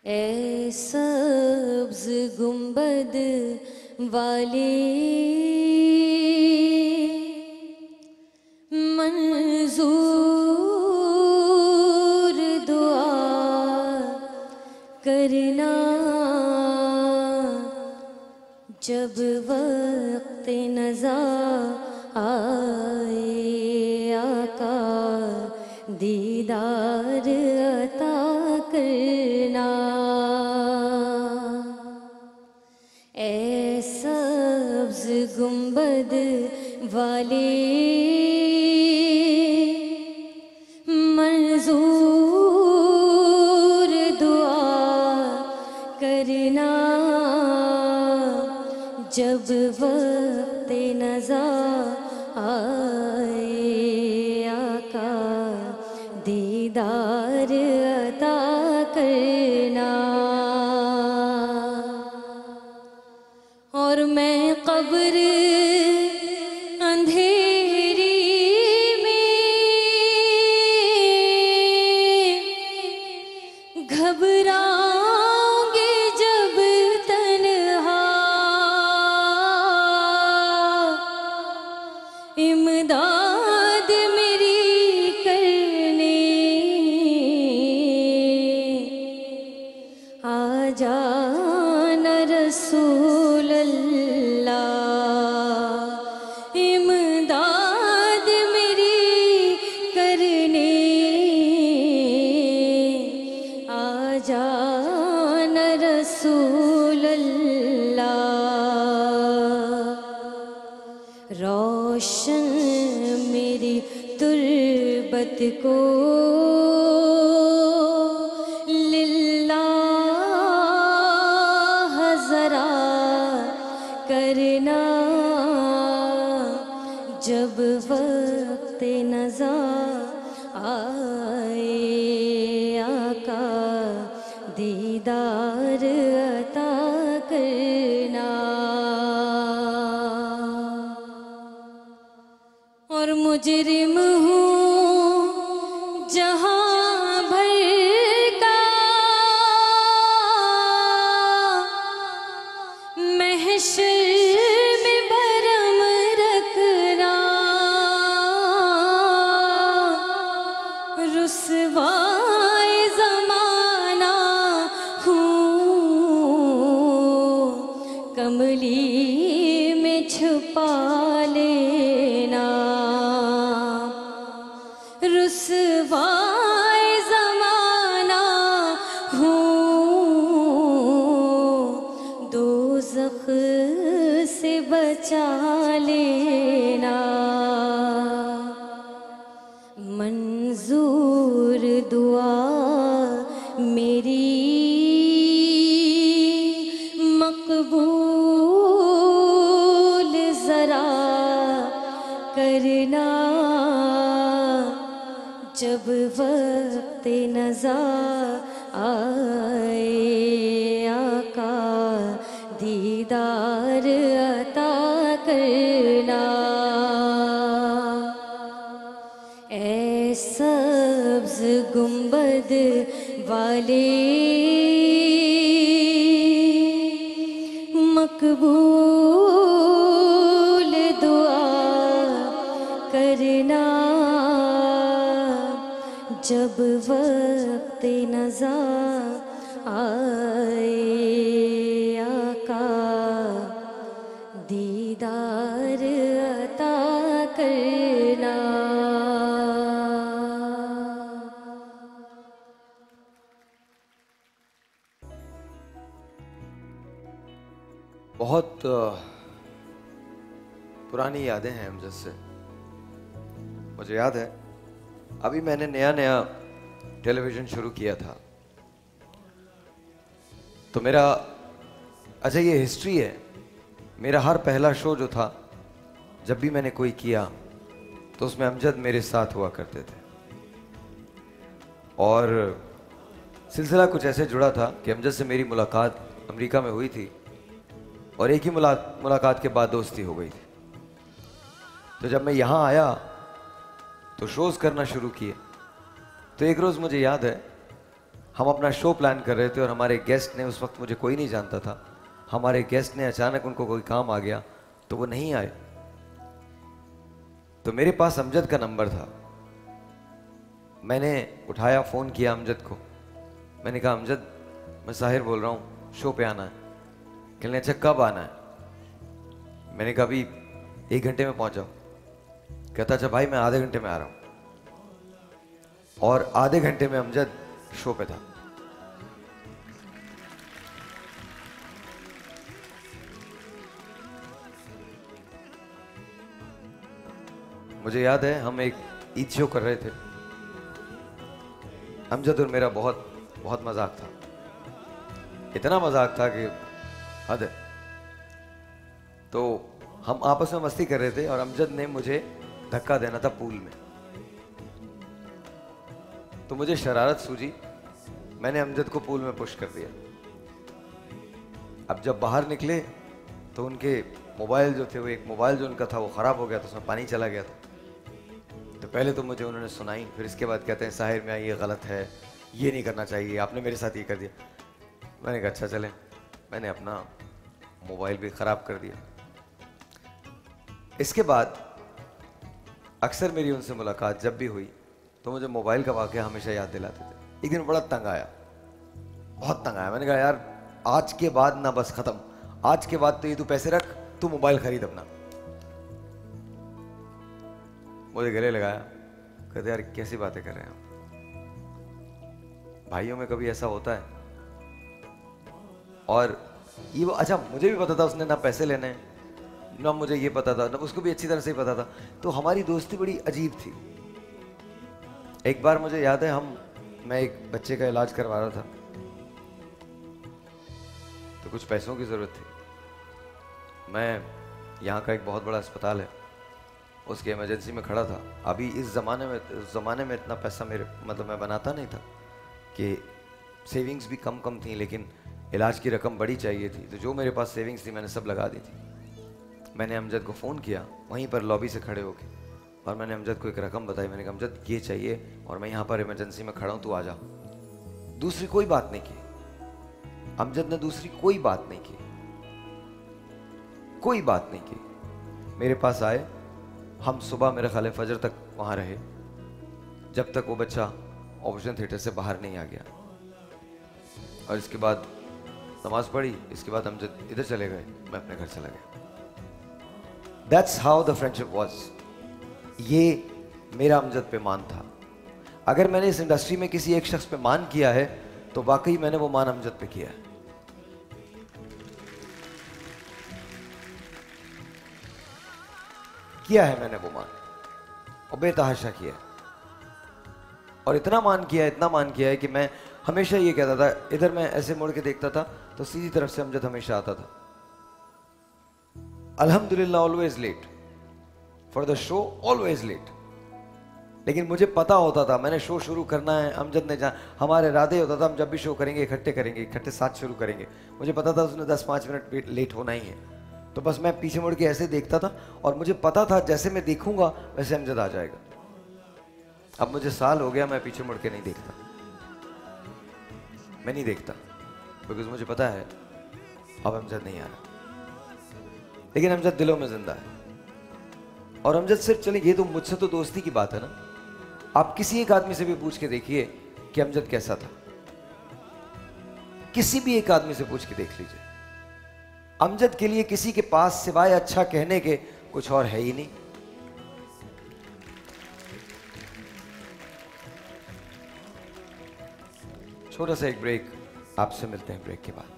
ए सब्ज़ गुंबद वाली मंजूर दुआ करना जब वक्त नज़ा आए आका दीदार अता करना। ए सब्ज़ गुंबद वाले मंजूर दुआ करना जब वक्त नज़ा आए आका दीदार अता करना। और मैं कब्र अंधेरी में घबराऊंगी जब तन्हा, इमदाद मेरी करने आ जाना रसूल अल्लाह, इमदाद मेरी करने आ जाना रसूल अल्लाह। रोशन मेरी तुर्बत को लिल्लाह ज़रा करना जब वक्त नज़ा आए आका दीदार अता करना। और मुजरिम हूँ जहाँ भर का, महशर में भरम रखना, रुसवाए ज़माना हूँ कमली में छुपा लेना, रुसवाए ज़माना हूँ दोज़ख से बचा लेना। मंजूर दुआ मेरी मकबूल ज़रा करना जब वक्त नज़ा आए आका दीदार अता करना। ए सब्ज़ गुंबद वाले मकबूल दुआ करना जब वक्त नज़ा आए आका दीदार अता करना। बहुत पुरानी यादें हैं अमजद से। मुझे याद है अभी मैंने नया नया टेलीविज़न शुरू किया था, तो मेरा अच्छा ये हिस्ट्री है। मेरा हर पहला शो जो था, जब भी मैंने कोई किया तो उसमें अमजद मेरे साथ हुआ करते थे। और सिलसिला कुछ ऐसे जुड़ा था कि अमजद से मेरी मुलाकात अमेरिका में हुई थी और एक ही मुलाकात के बाद दोस्ती हो गई थी। तो जब मैं यहाँ आया तो शोज़ करना शुरू किए। तो एक रोज़ मुझे याद है हम अपना शो प्लान कर रहे थे और हमारे गेस्ट ने, उस वक्त मुझे कोई नहीं जानता था, हमारे गेस्ट ने अचानक उनको कोई काम आ गया तो वो नहीं आए। तो मेरे पास अमजद का नंबर था। मैंने उठाया, फ़ोन किया अमजद को। मैंने कहा अमजद, मैं साहिर बोल रहा हूँ, शो पे आना है। कहने अच्छा कब आना है? मैंने कहा अभी 1 घंटे में पहुंच जाओ। कहता अच्छा भाई मैं आधे घंटे में आ रहा हूँ। और आधे घंटे में अमजद शो पे था। मुझे याद है हम एक ईद शो कर रहे थे। अमजद और मेरा बहुत बहुत मजाक था, इतना मजाक था कि हद है। तो हम आपस में मस्ती कर रहे थे और अमजद ने मुझे धक्का देना था पूल में। तो मुझे शरारत सूझी, मैंने अमजद को पूल में पुश कर दिया। अब जब बाहर निकले तो उनके मोबाइल जो थे, वो एक मोबाइल जो उनका था वो ख़राब हो गया था, उसमें पानी चला गया था। तो पहले तो मुझे उन्होंने सुनाई, फिर इसके बाद कहते हैं साहिर मियां ये गलत है, ये नहीं करना चाहिए, आपने मेरे साथ ये कर दिया। मैंने कहा अच्छा चलें। मैंने अपना मोबाइल भी ख़राब कर दिया। इसके बाद अक्सर मेरी उनसे मुलाकात जब भी हुई तो मुझे मोबाइल का वाक़या हमेशा याद दिलाते थे। एक दिन बड़ा तंग आया, बहुत तंग आया। मैंने कहा यार आज के बाद ना, बस ख़त्म, आज के बाद तो ये तू पैसे रख, तू मोबाइल खरीद अपना। मुझे गले लगाया, कहते यार कैसी बातें कर रहे हैं आप, भाइयों में कभी ऐसा होता है? और ये वो, अच्छा मुझे भी पता था उसने ना पैसे लेने ना मुझे ये पता था, ना उसको भी अच्छी तरह से ही पता था। तो हमारी दोस्ती बड़ी अजीब थी। एक बार मुझे याद है मैं एक बच्चे का इलाज करवा रहा था, तो कुछ पैसों की ज़रूरत थी। मैं यहाँ का एक बहुत बड़ा अस्पताल है, उसके इमरजेंसी में खड़ा था। अभी इस ज़माने में इतना पैसा मेरे मतलब मैं बनाता नहीं था, कि सेविंग्स भी कम थी, लेकिन इलाज की रकम बड़ी चाहिए थी। तो जो मेरे पास सेविंग्स थी मैंने सब लगा दी थी। मैंने अमजद को फ़ोन किया वहीं पर लॉबी से खड़े होके, और मैंने अमजद को एक रकम बताई। मैंने कहा अमजद ये चाहिए और मैं यहाँ पर इमरजेंसी में खड़ा हूँ, तू आ जा। दूसरी कोई बात नहीं की अमजद ने, दूसरी कोई बात नहीं की, कोई बात नहीं की। मेरे पास आए, हम सुबह मेरे ख्याल फजर तक वहाँ रहे, जब तक वो बच्चा ऑपरेशन थिएटर से बाहर नहीं आ गया। और इसके बाद नमाज पढ़ी, इसके बाद अमजद इधर चले गए, मैं अपने घर चला गया। That's how the friendship was. ये मेरा अमजद पे मान था। अगर मैंने इस इंडस्ट्री में किसी एक शख्स पे मान किया है तो वाकई मैंने वो मान अमजद पे किया है। मैंने वो मान, और बेतहाशा किया है। और इतना मान किया है कि मैं हमेशा ये कहता था, इधर मैं ऐसे मुड़ के देखता था तो सीधी तरफ से अमजद हमेशा आता था। अल्हम्दुलिल्लाह always late for the show, always late. लेकिन मुझे पता होता था मैंने शो शुरू करना है, अमजद ने हमारे इरादे होता था हम जब भी शो करेंगे इकट्ठे साथ शुरू करेंगे। मुझे पता था उसने 10-5 मिनट लेट होना ही है, तो बस मैं पीछे मुड़ के ऐसे देखता था और मुझे पता था जैसे मैं देखूंगा वैसे अमजद आ जाएगा। अब मुझे साल हो गया, मैं पीछे मुड़ के नहीं देखता, मैं नहीं देखता, बिकॉज मुझे पता है अब अमजद नहीं आ रहा। लेकिन अमजद दिलों में जिंदा है। और अमजद सिर्फ चले, ये तो मुझसे तो दोस्ती की बात है ना, आप किसी एक आदमी से भी पूछ के देखिए कि अमजद कैसा था, किसी भी एक आदमी से पूछ के देख लीजिए। अमजद के लिए किसी के पास सिवाय अच्छा कहने के कुछ और है ही नहीं। छोटा सा एक ब्रेक, आपसे मिलते हैं ब्रेक के बाद।